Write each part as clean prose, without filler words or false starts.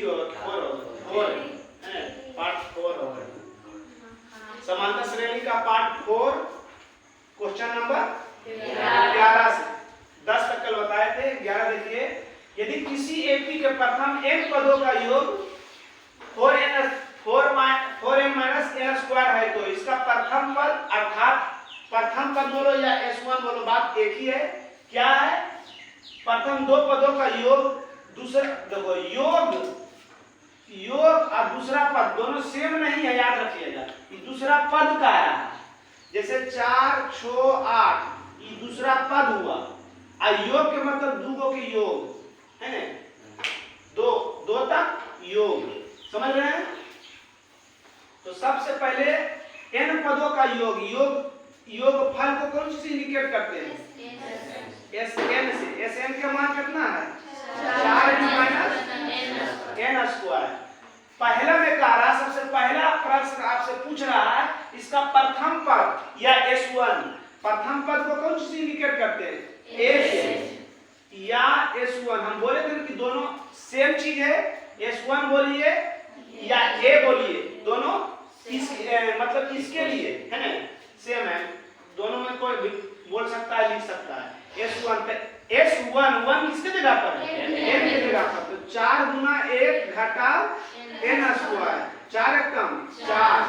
4 4 है, पार्ट 4 होगा। समांतर श्रेणी का पार्ट 4 क्वेश्चन नंबर 11 से 10 तक कल बताए थे। 11 देखिए, यदि किसी एपी के प्रथम n पदों का योग 4n माइनस n स्क्वायर है तो इसका प्रथम पद अर्थात प्रथम पद बोलो या s1 बोलो, बात एक ही है। क्या है? प्रथम दो पदों का योग, दूसरा देखो योग और दूसरा पद दोनों सेम नहीं है, याद रखिएगा। ये दूसरा पद का है, जैसे 4 6 8 ये दूसरा पद हुआ, और योग के मतलब दो के योग है ना, दो तक योग, समझ रहे हैं? तो सबसे पहले n पदों का योग फल को कौन सी इंडिकेट करते हैं? Sn से। Sn का मान कितना है? 4 माइनस n स्क्वायर। पहला में कह रहा, सबसे पहला प्रश्न आपसे पूछ रहा है, इसका प्रथम पद या S1, प्रथम पद को कौन सी इंडिकेट करते हैं? S या S1। हम बोले थे कि दोनों सेम चीज है, S1 बोलिए या A बोलिए, दोनों मतलब इसके लिए है ना, सेम है। दोनों में कोई भी बोल सकता है, लिख सकता है। S1 किसके जगह पर है? n की जगह पर। तो 4 गुना 1 घटाओ n स्क्वायर, 4 कम 4,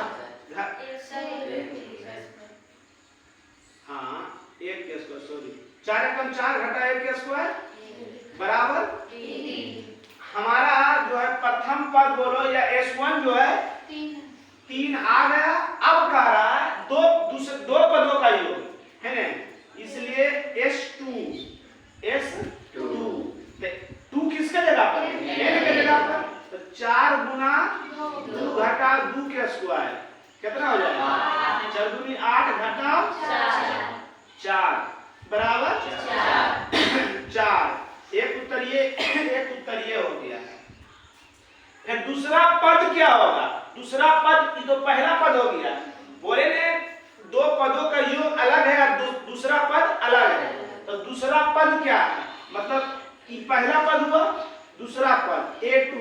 हाँ 1 के स्क्वायर, सॉरी 4 कम 4 घटा 1 के स्क्वायर बराबर हमारा जो है प्रथम पद बोलो या S1 जो है 3 आ गया। अब कह रहा है दो पदों का योग है ना, इसलिए S2 2 किसके जगह पर? n के जगह पर। तो 4 गुना 2 घटा 2 के स्क्वायर कितना हो जाएगा? 4 दूनी 8 घटाओ 4 बराबर 4। एक उत्तर ये हो गया। फिर दूसरा पद क्या होगा? दूसरा पद, ये तो पहला पद हो गया, बोले ने दो पदों का योग अलग है और दूसरा पद अलग है। तो दूसरा पद क्या है? मतलब ये पहला पद हुआ, दूसरा पद A2,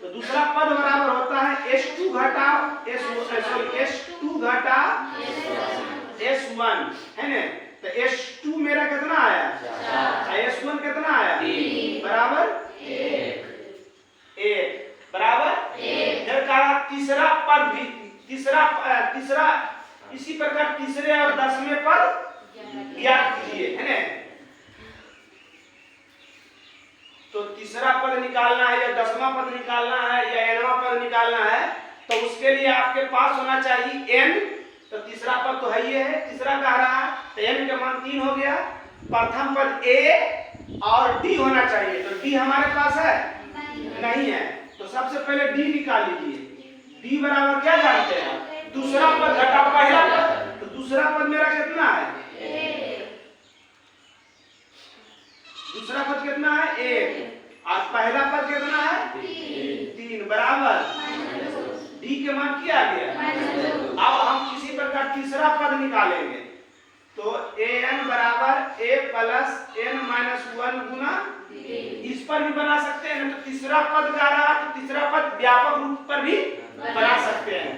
तो दूसरा पद बराबर होता है S2 घटा S2 घटा S1 है ना। तो S2 मेरा कितना आया? S1 कितना आया? बराबर 1 बराबर 1। फिर कहा तीसरा पद भी, तीसरा इसी प्रकार तीसरे और 10वें पद ज्ञात कीजिए है ना। तो तीसरा पद निकालना है या 10वां पद निकालना है या nवां पद निकालना है, तो उसके लिए आपके पास होना चाहिए n। तो तीसरा पद तो है ये है, तीसरा कह रहा है, तो n का मान 3 हो गया। प्रथम पद a और d होना चाहिए, तो d हमारे पास है नहीं है। तो सबसे पहले d निकाल लीजिए। d बराबर क्या जानते हैं? दूसरा पद घटा पहला पद। तो दूसरा पद मेरा कितना है? दूसरा पद कितना है? 1। और पहला पद कितना है? 3 बराबर d के मान क्या आ गया? अब हम किसी प्रकार तीसरा पद निकालेंगे। तो an बराबर a प्लस n माइनस 1 गुना, इस पर भी बना सकते हैं। तो तीसरा पद का रहा, तो तीसरा पद व्यापक रूप पर भी बना सकते हैं।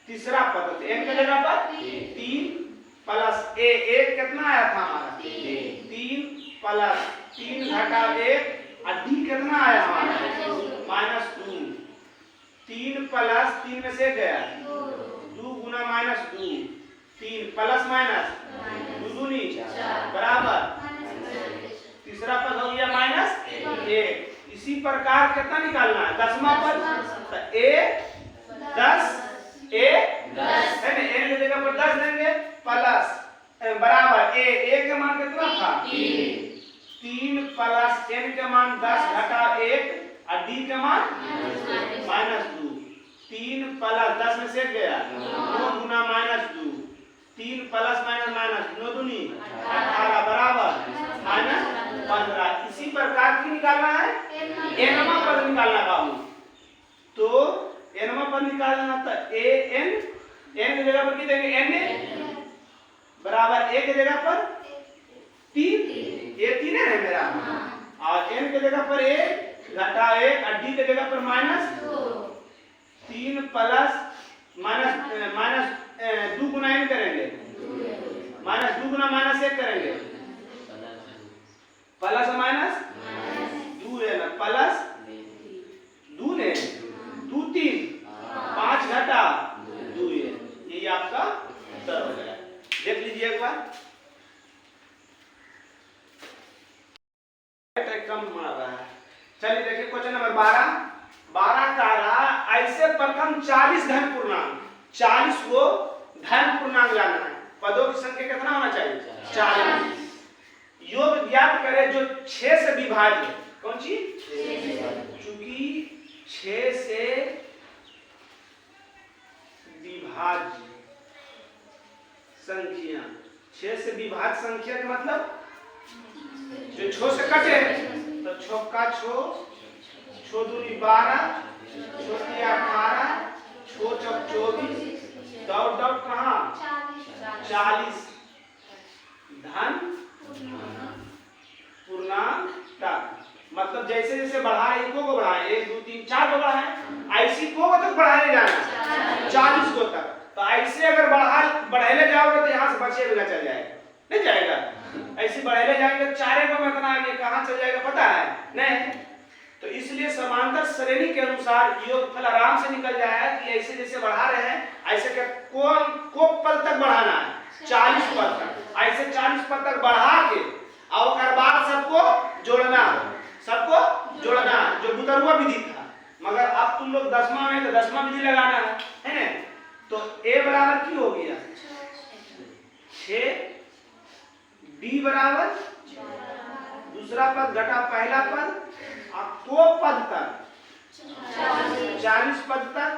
तीसरा पद n की जगह पर 3 प्लस a कितना आया था हमारा? 3 प्लस 3 घटा 1 और d कितना आया हमारा? -2। 3 प्लस 3 में से गया 2 गुना -2, 3 प्लस माइनस 2 दूनी बराबर तीसरा पद हो गया -1। इसी प्रकार कितना निकालना है? 10वां पद। तो a 10 है ना, n की जगह पर 10 देंगे प्लस बराबर a के मान कितना था? 3 प्लस n के मान 10 घटा 1 और d के मान -2। 3 प्लस 10 में से गया 2 गुना -2, 3 प्लस माइनस 9 दूनी 18 बराबर -15। इसी प्रकार की निकालना है nवां पद निकालना बाबू। तो nवां पद निकालना था n की जगह पर क्या देंगे? n बराबर a की जगह पर तीन, ये तीन है ना मेरा। और n के जगह पर एक घटा एक और d के जगह पर माइनस 3 प्लस माइनस 2 गुना n करेंगे, माइनस 2 गुना माइनस 1 करेंगे, प्लस माइनस 2 है ना, प्लस 2 ने 2 3 5 घटा 2 है, यही आपका उत्तर हो गया। देख लीजिए एक बार, कम मार रहा है। चलिए देखिए क्वेश्चन नंबर 12 का रहा ऐसे प्रथम 40 धन पूर्णांक, 40 को धन पूर्णांक लाना है, पदों की संख्या कितना होना चाहिए 40। योग ज्ञात करें जो 6 से विभाज्य, कौन सी, चूंकि 6 से विभाज्य संख्या, 6 से विभाज्य संख्या का मतलब जो 6 से कटे तो 6 का 6, 6 दूनी 12, 6 तिया 18, 6 चौक 24, डॉट डॉट कहाँ 40 धन पूर्णांक तक, मतलब जैसे जैसे बढ़ाए, इनको को बढ़ाए 1 2 3 4 को बढ़ाए, ऐसी को तक बढ़ाने जाना 40 को तक। तो ऐसे अगर बढ़ाने जाओगे तो यहाँ से बचे बिना चल जाएगा, नहीं जाएगा। ऐसे बढ़ाने जाएंगे 4 को में इतना आगे कहाँ चल जाएगा पता है नहीं। तो इसलिए समांतर श्रेणी के अनुसार योगफल आराम से निकल जाए कि ऐसे जैसे बढ़ा रहे हैं ऐसे क्या को पल तक बढ़ाना है 40 पल तक, ऐसे 40 पल तक बढ़ा के और उसके बाद सबको जोड़ना जो बुतरुआ विधि था, मगर अब तुम लोग 10वां में तो 10वां विधि लगाना है ना। तो a बराबर की हो गया 6, b बराबर दूसरा पद घटा पहला पद, अब को पद तक 40 पद तक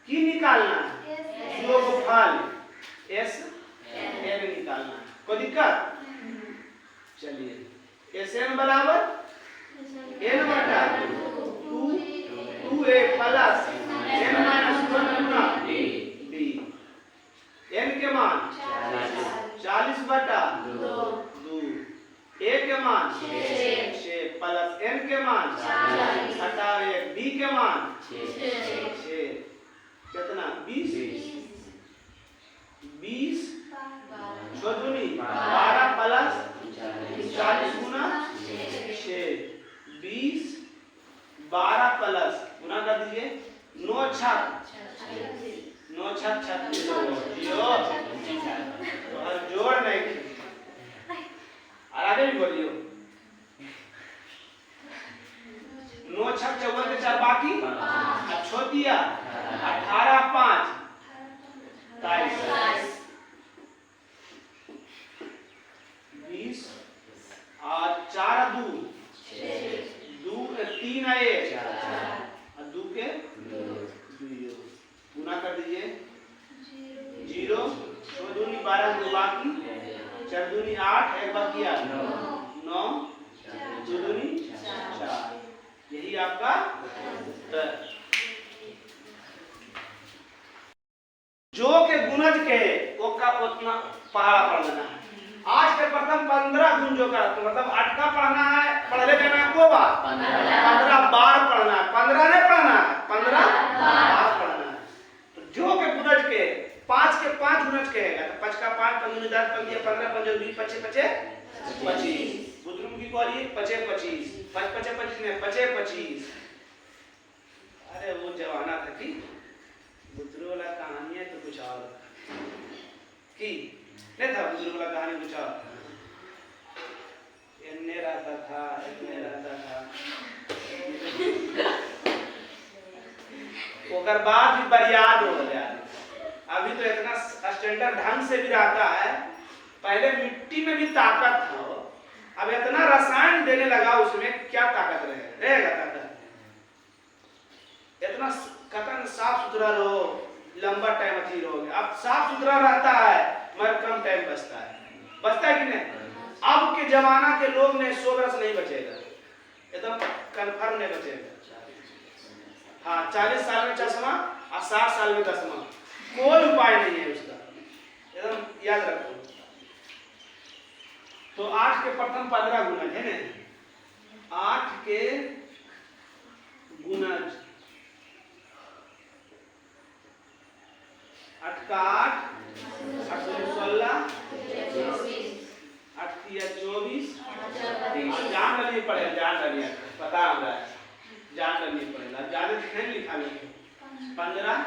की निकालना है योगफल s n निकालना है, कोई दिक्कत। चलिए Sn बराबर n बटा 2a प्लस n माइनस 1 गुना d, n के मान 40 बटा 2, a के मान 6 प्लस n के मान घटा 1, d के मान 6 कितना 20 चौदुनी 12 प्लस 40 गुना 6, 20 12 प्लस गुना कर दीजिए 9 छक 36 और जोड़ नहीं, और आगे भी बोलियो 9 छक 54 के 4 बाकी, छोटिया 18 5 23 20 और 4 2 3 1 और 2 के 2 गुना कर दीजिए 0 6 दूनी 12 2 बाकी 4 दूनी 8 1 बाकी 9 2 दूनी 4, यही आपका उत्तर। जो के गुणज के वो का उतना पहाड़ा पढ़ लेना है। आज के प्रथम 15 गुण जो का मतलब 8 का पढ़ना है, पढ़ ले जाना को बार 15 बार पढ़ना है, 15 नहीं पढ़ना है, 15 बार पढ़ना है। तो जो के गुणज के 5 के 5 गुणज कहेगा तो 5 का 5 15 10 15 15 15 20 25 25 बुद्रुम की कॉल ये 25 25 5 25 25 ने 25 25। अरे वो जमाना था कि बुद्रुम वाला कहानी है तो कुछ और की नहीं था, बुजुर्ग वाला कहानी कुछ और इतने रहता था ओकर बाद भी बरियार हो जाए। अभी तो इतना स्टैंडर्ड ढंग से भी रहता है, पहले मिट्टी में भी ताकत था, अब इतना रसायन देने लगा उसमें क्या ताकत रहेगा ताकत। इतना कतन साफ सुथरा रहो, लंबा टाइम अथी रहोगे। अब साफ सुथरा रहता है मगर कम टाइम बचता है कि नहीं। अब के जमाना के लोग ने 100 वर्ष नहीं बचेगा, एकदम कन्फर्म नहीं बचेगा। हाँ 40 साल में चश्मा और 60 साल में दसवां, कोई उपाय नहीं है उसका, एकदम याद रखो। तो 8 के प्रथम 15 गुणज है ना, 8 के गुणज, 8 का 8, 8 से 16, 8 तिया 24, जान डालिए पड़ेगा, जान डालिए पता होगा, जान डालिए पड़ेगा, ज्यादा नहीं लिखा लेंगे। 15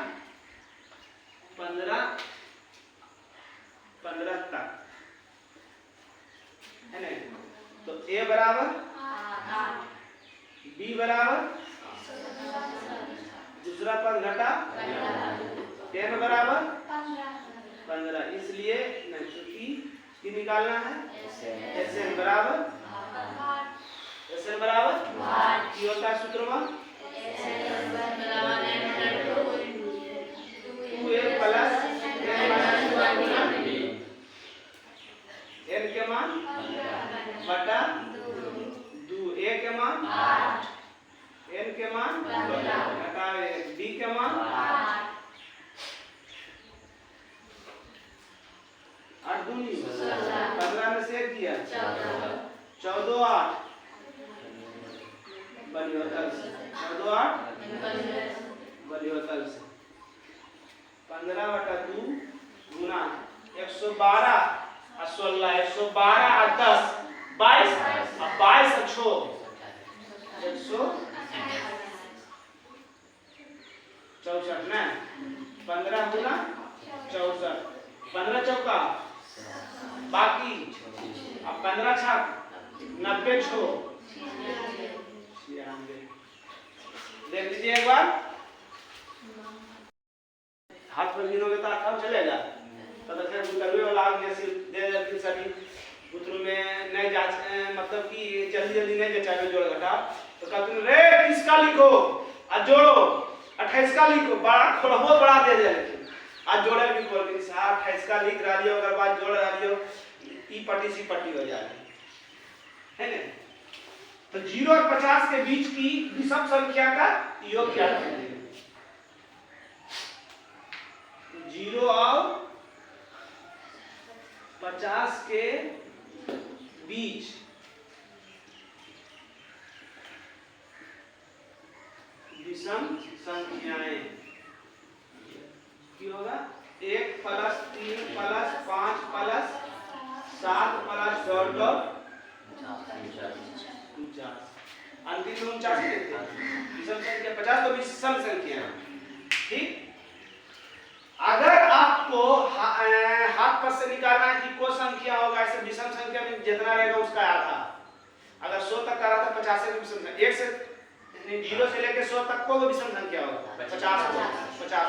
तक है ना। तो A बराबर, B बराबर, दूसरा पद घटा 10 बराबर 15, इसलिए नहीं तो निकालना है SN बराबर, SN बराबर की होता है सूत्र में 2A प्लस N के मान बटा 2A के मान 8, N के मान घटा B के मान 8 दूनी 15 में से किया 14 8 बलियोतल से 14 8 बलियोतल से 15 बटा 2 गुना 112 और 16, 112 और 10 22, अब 22 और 6 164 ना, 15 गुना 64, 15 चौका बाकी, अब 15 छक 90 छो, देख लीजिए एक बार, हाथ पर गिनोगे तो कब चलेगा, तो करवे वाला जैसे दे सभी पुत्र में नहीं जा, मतलब कि जल्दी जल्दी नहीं जचावे जोड़ घटा, तो कहते हैं रे 30 का लिखो और जोड़ो, 28 का लिखो, बड़ा खोलबो बड़ा दे दे, लेकिन आज जोड़े भी खोल के साहब 28 का लिख रहा लियो, अगर बात जोड़ रहा लियो ई पट्टी सी पट्टी हो जाएगी, है ना। तो 0 और 50 के बीच की विषम संख्या का योग क्या है, 0 और 50 के बीच विषम संख्याएं की होगा 1 प्लस 3 प्लस 5 प्लस 7 प्लस 2 अंतिम 49 देते हैं, विषम संख्या 50 तो विषम संख्या, ठीक। अगर आपको हाथ पर से निकालना है कि कोई संख्या होगा, ऐसे विषम संख्या में जितना रहेगा उसका आधा, अगर 100 तक का रहा था 50 से विषम संख्या, 1 से 0 से लेकर 100 तक को विषम संख्या होगा 50 को 50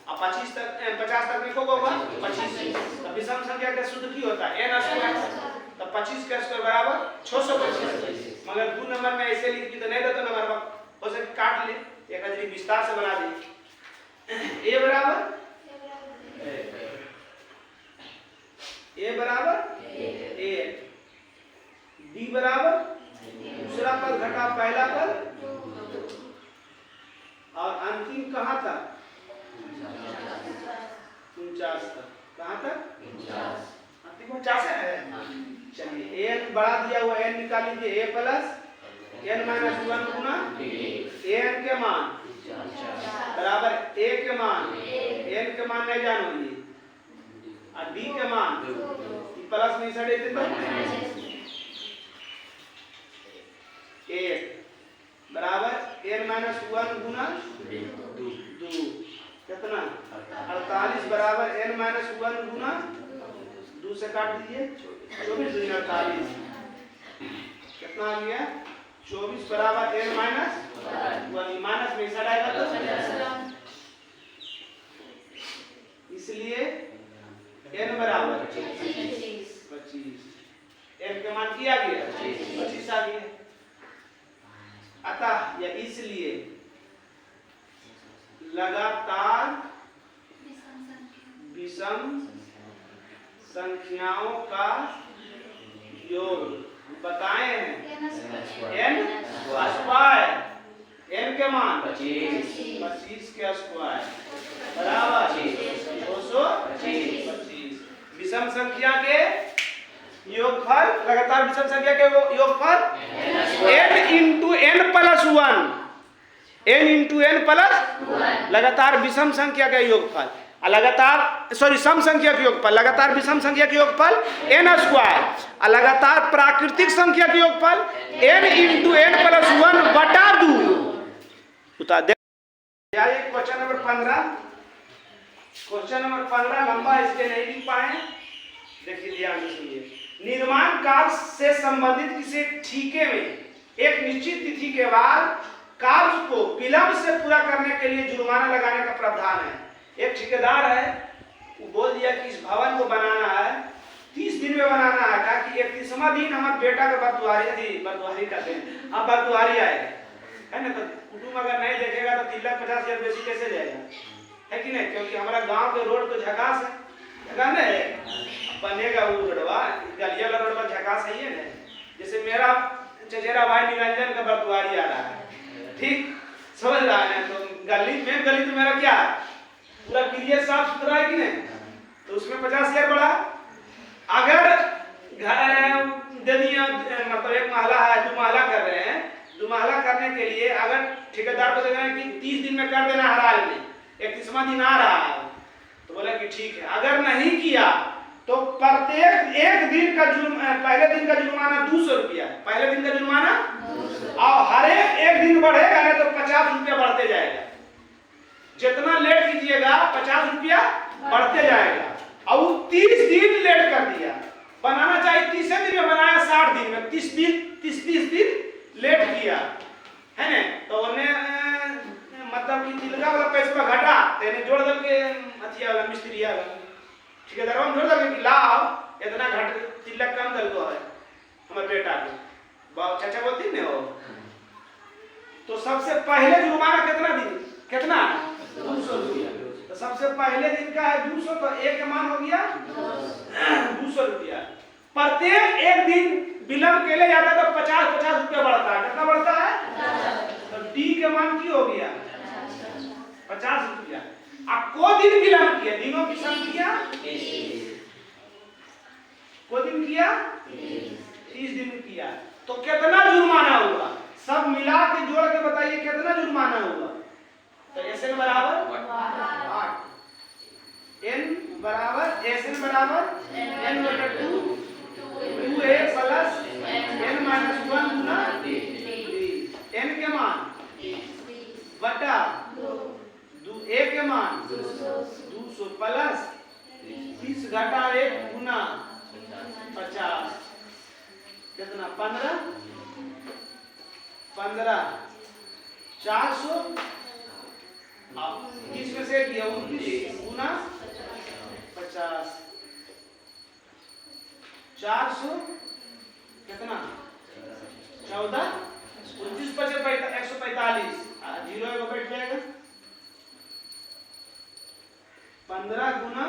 अब 25 तक 50 तक में को होगा 25, तो विषम संख्या का सूत्र की होता है n स्क्वायर, तो 25 का स्क्वायर बराबर 625, मगर 2 नंबर में ऐसे लिख दी तो नहीं देता नंबर हो सके काट ले, एक हजरी विस्तार से बना दे। A बराबर A, B बराबर दूसरा पद घटा पहला पद, और अंतिम कहाँ तक 49 तक, कहाँ तक अंतिम 49 है। चलिए n बढ़ा दिया हुआ n निकाल लीजिए, A plus n minus 1 Guna n के मान बराबर A के मान, n के मान नहीं जानो ये, और B के मान प्लस में इसे देते तो 1 बराबर n माइनस 1 गुना 2 कितना 48 बराबर n माइनस 1 गुना 2 से काट दीजिए 24 दूनी 48, कितना आ गया 24 बराबर n माइनस 1, माइनस में इसे आएगा तो इसलिए n बराबर 25, n के मान किया गया 25 आ गया। अतः या इसलिए लगातार विषम संख्याओं का योग बताए हैं n स्क्वायर, n के मान 25 के स्क्वायर बराबर 225, विषम संख्या के लगातार विषम संख्या के योगफल n into n plus 1, n into n plus लगातार विषम संख्या का योगफल, लगातार सम संख्या के योगफल, लगातार विषम संख्या के योगफल n स्क्वायर, लगातार प्राकृतिक संख्या के योगफल n इंटू n प्लस 1 बटा 2। उतार दे। क्वेश्चन नंबर 15, क्वेश्चन नंबर 15 लंबा इसके नहीं लिख पाए, देखिए ध्यान से सुनिए। निर्माण कार्य से संबंधित किसी ठेके में एक निश्चित तिथि के बाद कार्य को विलंब से पूरा करने के लिए जुर्माना लगाने का प्रावधान है। एक ठेकेदार है, वो बोल दिया कि इस भवन को बनाना है 30 दिन में बनाना है, ताकि 31वां दिन हमारे बेटा का बरदुआरी करते हैं, हाँ बरदुआरी आएगा, है ना। तो कुटुंब अगर नहीं देखेगा तो 3,50,000 बेसी कैसे जाएगा, है कि नहीं, क्योंकि हमारा गांव के रोड तो झकास है, झकास है, बनेगा वो रोडवा, गलिया वाला रोडवा झकास है ना। जैसे मेरा चचेरा भाई निरंजन का बरदुआरी आ रहा है, ठीक समझ रहा है, तो गली तो मेरा क्या है, पूरा क्लियर साफ सुथरा है कि नहीं, तो उसमें 50,000 बढ़ा। अगर घर दे दिया, मतलब एक महला है, 2 महला कर रहे हैं, 2 महला करने के लिए अगर ठेकेदार को देना है कि 30 दिन में कर देना, हर हाल में 31वां दिन आ रहा है, तो बोला कि ठीक है। अगर नहीं किया तो प्रत्येक एक दिन का पहले दिन का जुर्माना 200 रुपया, पहले दिन का जुर्माना, और हर एक दिन बढ़ेगा ना तो 50 रुपया बढ़ते जाएगा, जितना लेट कीजिएगा 50 रुपया बढ़ते जाएगा। और 30 दिन लेट कर दिया, बनाना चाहिए 30 दिन में, बनाया 60 दिन में, 30 दिन लेट किया, है ना। तो उन्हें मतलब कि तिलका वाला पैसा घटा, तेने जोड़ दल के अथिया वाला मिस्त्री वाला ठेकेदार जोड़ दल कि लाओ इतना घट तिलक कम दल को है हमारे बेटा के, चाचा बोलती ना हो। तो सबसे पहले जुर्माना कितना 200 रुपया, तो सबसे पहले दिन का है 200, तो एक का मान हो गया 200 रुपया। प्रत्येक एक दिन विलंब के लिए जाता है तो 50 रुपया बढ़ता है, कितना बढ़ता है, तो डी के मान की हो गया 50 रुपया। अब को दिन विलंब किया, दिनों की संख्या को दिन किया 30 दिन किया, तो कितना जुर्माना हुआ, सब मिला के जोड़ के बताइए कितना जुर्माना हुआ। तो एसएन बराबर 8, एन बराबर एसएन बराबर n बटा 2 2a प्लस n माइनस 1 गुना n के मान बटा a के मान 200 प्लस 30 घटा 1 गुना 50, कितना 15 400, 30 में से किया 29 गुना 50, 400 कितना 14, 29 25 145, 0 एगो बैठ जाएगा, 15 गुना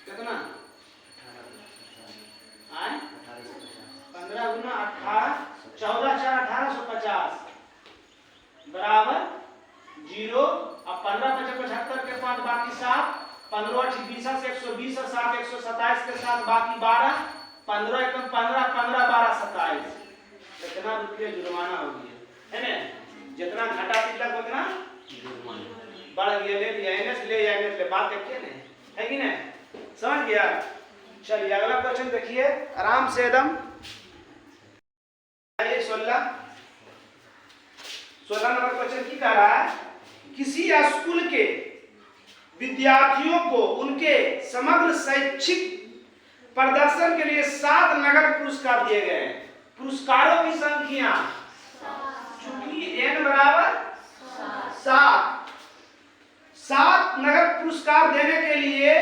कितना 15 गुना 18, 14 4 1850 बराबर 0। अब 15 5 75 के 5 बाकी 7, 15 8 20 से 120 और 7 127 के साथ बाकी 12, 15 1 15 15 12 27, कितना रुपये जुर्माना हो गया, है ना। जितना घटा तिलक उतना बढ़ गया, ले लिया एनएस ले बात देखिए ना, है कि नहीं, समझ गया। चलिए अगला क्वेश्चन देखिए आराम से एकदम। 16 नंबर क्वेश्चन की कह रहा है, किसी स्कूल के विद्यार्थियों को उनके समग्र शैक्षिक प्रदर्शन के लिए 7 नगद पुरस्कार दिए गए हैं। पुरस्कारों की संख्या चूंकि n बराबर 7 नगद पुरस्कार देने के लिए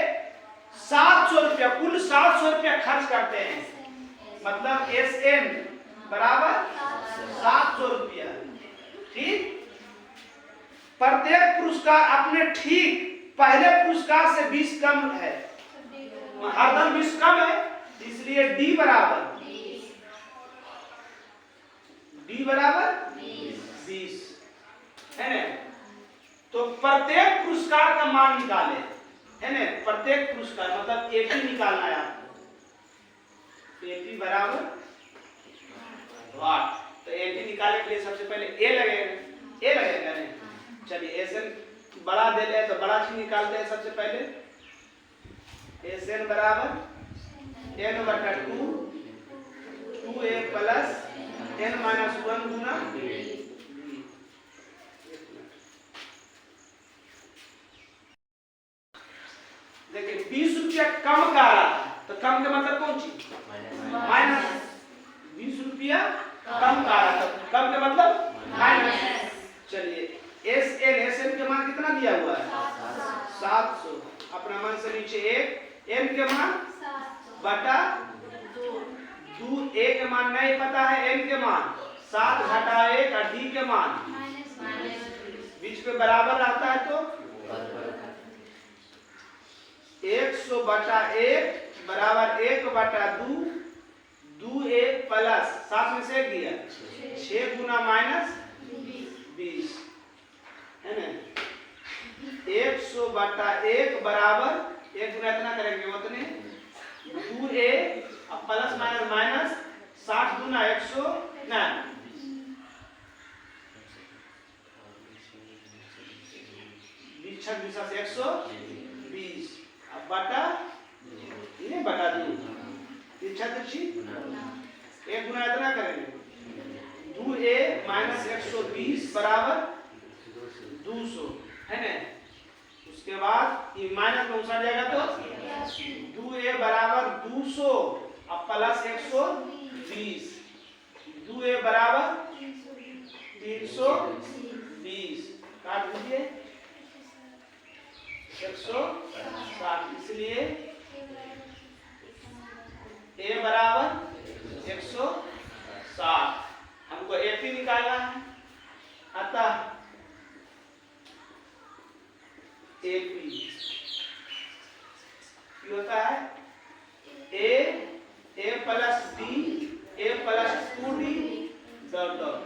700 रुपया, कुल 700 रुपया खर्च करते हैं, मतलब SN बराबर 700 रुपया, ठीक। प्रत्येक पुरस्कार अपने ठीक पहले पुरस्कार से 20 कम है, हरदम 20 कम है, इसलिए D बराबर 20 है ना। तो प्रत्येक पुरस्कार का मान निकाले, है ना, प्रत्येक पुरस्कार मतलब एक ही निकालना है आपको, AP बराबर 8। तो AP निकालने के लिए सबसे पहले A लगेगा नहीं। चलिए SN बड़ा दे ले तो बड़ा चीज निकालते हैं सबसे पहले। SN बराबर n बटा 2 2a प्लस n माइनस 1 गुना देखिए 20 रुपया कम का रहा था, तो कम का मतलब कौन चीज? माइनस। 20 रुपया कम का रहा था, कम का मतलब माइनस। चलिए SN के मान कितना दिया हुआ है? 700। अपना मान से नीचे 1, n के मान बटा 2, a के मान नहीं पता है, n के मान 7 घटा 1 और d के मान बीच पे बराबर रहता है तो 100 बटा 1 बराबर 1 बटा 2 2a प्लस 7 में से 1 दिया 6 गुना माइनस 20 है ना। 100 बटा 1 बराबर 1 गुना इतना करेंगे उतने 2a अब प्लस माइनस माइनस 60 गुना 100 ना 20 से 120 अब बटा ये बटा 2 1 गुना इतना करेंगे 2a माइनस 120 बराबर 200 है ना। उसके बाद ये माइनस में उछल जाएगा तो 2a बराबर 200 अब प्लस 120 2a बराबर 320 काट दीजिए 160 इसलिए a बराबर 160 हमको AP निकालना है। अतः AP क्या होता है a plus d 2d dot dot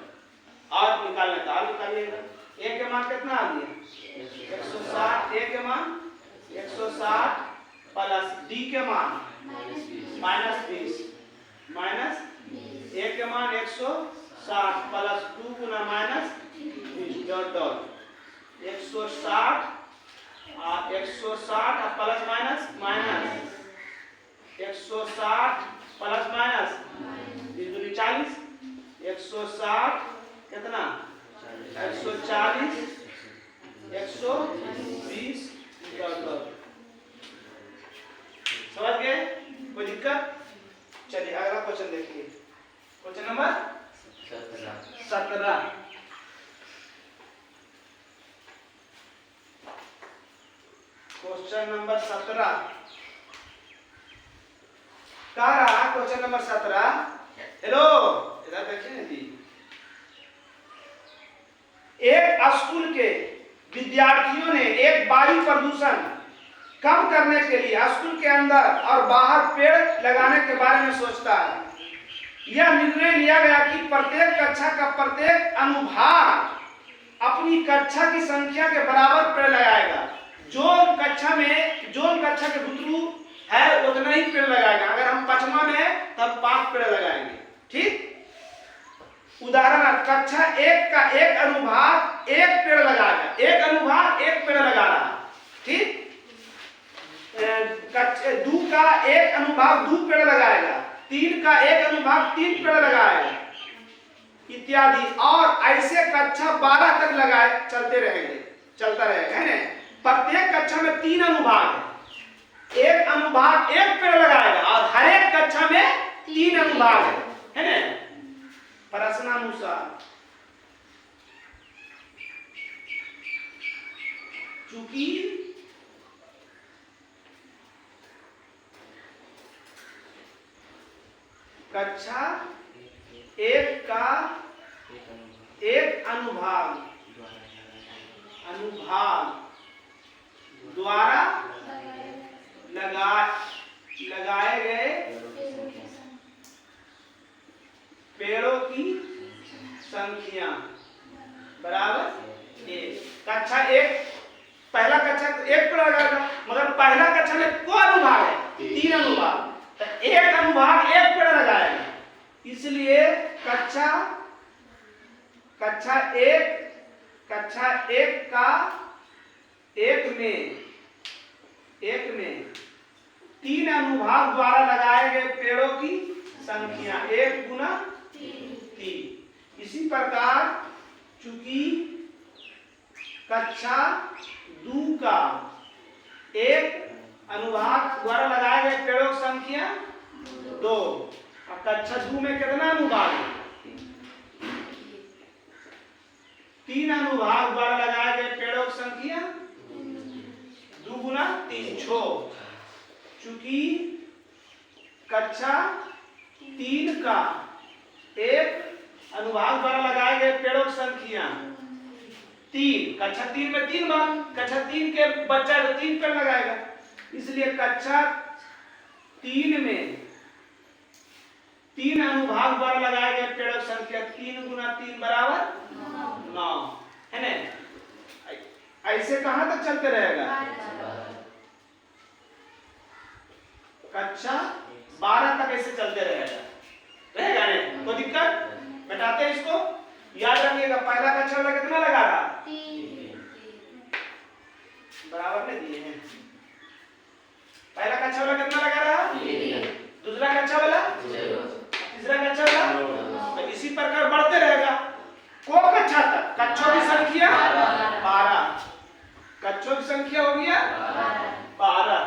और निकालना था निकालिएगा। a के मान कितना आ गया 160 a के मान 160 प्लस d के मान माइनस 20 माइनस a के मान 160 प्लस 2 गुना minus 20 dot dot 160 plus minus minus 160 plus minus 40 160 कितना 140 120 समझ गए? कोई दिक्कत? चलिए अगला क्वेश्चन देखिए। Question number 17। क्वेश्चन नंबर 17 कह रहा क्वेश्चन नंबर 17 हेलो इधर देखिए जी। एक स्कूल के विद्यार्थियों ने एक वायु प्रदूषण कम करने के लिए स्कूल के अंदर और बाहर पेड़ लगाने के बारे में सोचता है। यह निर्णय लिया गया कि प्रत्येक कक्षा का प्रत्येक अनुभाग अपनी कक्षा की संख्या के बराबर पेड़ लगाएगा। जो कक्षा के बुतरू है उतना ही पेड़ लगाएगा। अगर हम 5वां में है तब 5 पेड़ लगाएंगे। ठीक, उदाहरण कक्षा 1 का एक अनुभाग 1 पेड़ लगाएगा। एक अनुभाग 1 पेड़ लगा रहा। ठीक, 2 का एक अनुभाग 2 पेड़ लगाएगा। 3 का एक अनुभाग 3 पेड़ लगाएगा इत्यादि। और ऐसे कक्षा 12 तक लगाए चलता रहेगा है ना। प्रत्येक कक्षा में 3 अनुभाग है। एक अनुभाग 1 पेड़ लगाएगा और हर एक कक्षा में 3 अनुभाग है ना। प्रश्नानुसार चूंकि कक्षा 1 का एक अनुभाग द्वारा लगाए गए पेड़ों की संख्या बराबर 1। कक्षा 1 पहला कक्षा 1 पेड़ लगाएगा मगर पहला कक्षा में कोई अनुभाग है 3 अनुभाग। तो एक अनुभाग 1 पेड़ में 3 अनुभाग द्वारा लगाए गए पेड़ों की संख्या 1 गुना 3। इसी प्रकार चूंकि कक्षा 2 का 1 अनुभाग द्वारा लगाए गए पेड़ों की संख्या 2 और कक्षा 2 में कितना अनुभाग है? 3 अनुभाग द्वारा लगाए गए पेड़ों की संख्या 2 गुना 3 6। चूंकि कक्षा 3 का 1 अनुभाग द्वारा लगाए गए पेड़ों की संख्या 3, कक्षा 3 में 3 भाग, कक्षा 3 के बच्चा तो 3 पेड़ लगाएगा, इसलिए कक्षा 3 में 3 अनुभाग द्वारा लगाए गए पेड़ों की संख्या 3 गुना 3 बराबर 9 है ना। ऐसे कहां तक चलते रहेगा? कक्षा 12 तक ऐसे चलते रहेगा नहीं कोई दिक्कत? बैठाते हैं इसको, याद रखिएगा। पहला कक्षा वाला कितना लगा रहा? 3 बराबर में दिए हैं। पहला कक्षा वाला कितना लगा रहा? 3। दूसरा कक्षा वाला 0। तीसरा कक्षा वाला, तो इसी प्रकार बढ़ते रहेगा। को कक्षा तक कक्षों की संख्या 12, कक्षों की संख्या हो गया 12।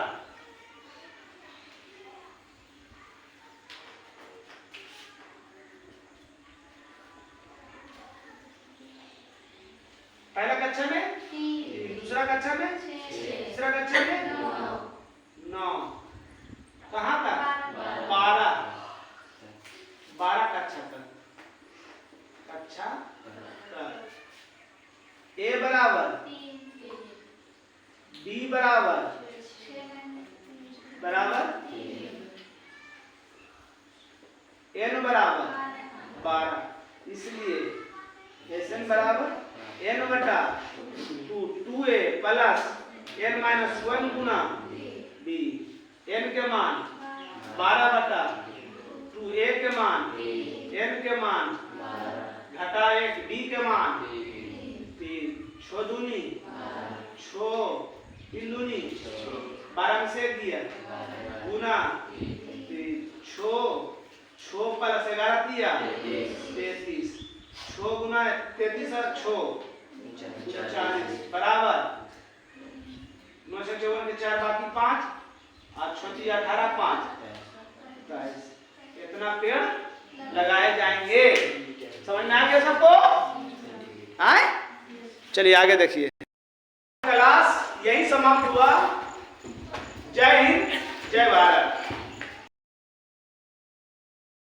पहला कक्षा में 3, दूसरा कक्षा में 6, तीसरा कक्षा में 9, कहाँ तक? 12 कक्षा तक। कक्षा ए बराबर बी बराबर 12, इसलिए एन बराबर n बटा 2a प्लस n माइनस 1 गुना b। n के मान 12 बटा 2a के मान n के मान घटा 1 b के मान 3 6 दूनी 6 3 दूनी 12 से दिया गुना 6 प्लस 11 दिया 33। 6 गुना 33 और 6 40 बराबर 9 से 54 के 4 बाकी 5 और 6 18 5। इतना पेड़ लगाए जाएंगे। समझ में आ गया सबको? आए चलिए आगे देखिए। क्लास यही समाप्त हुआ। जय हिंद जय भारत।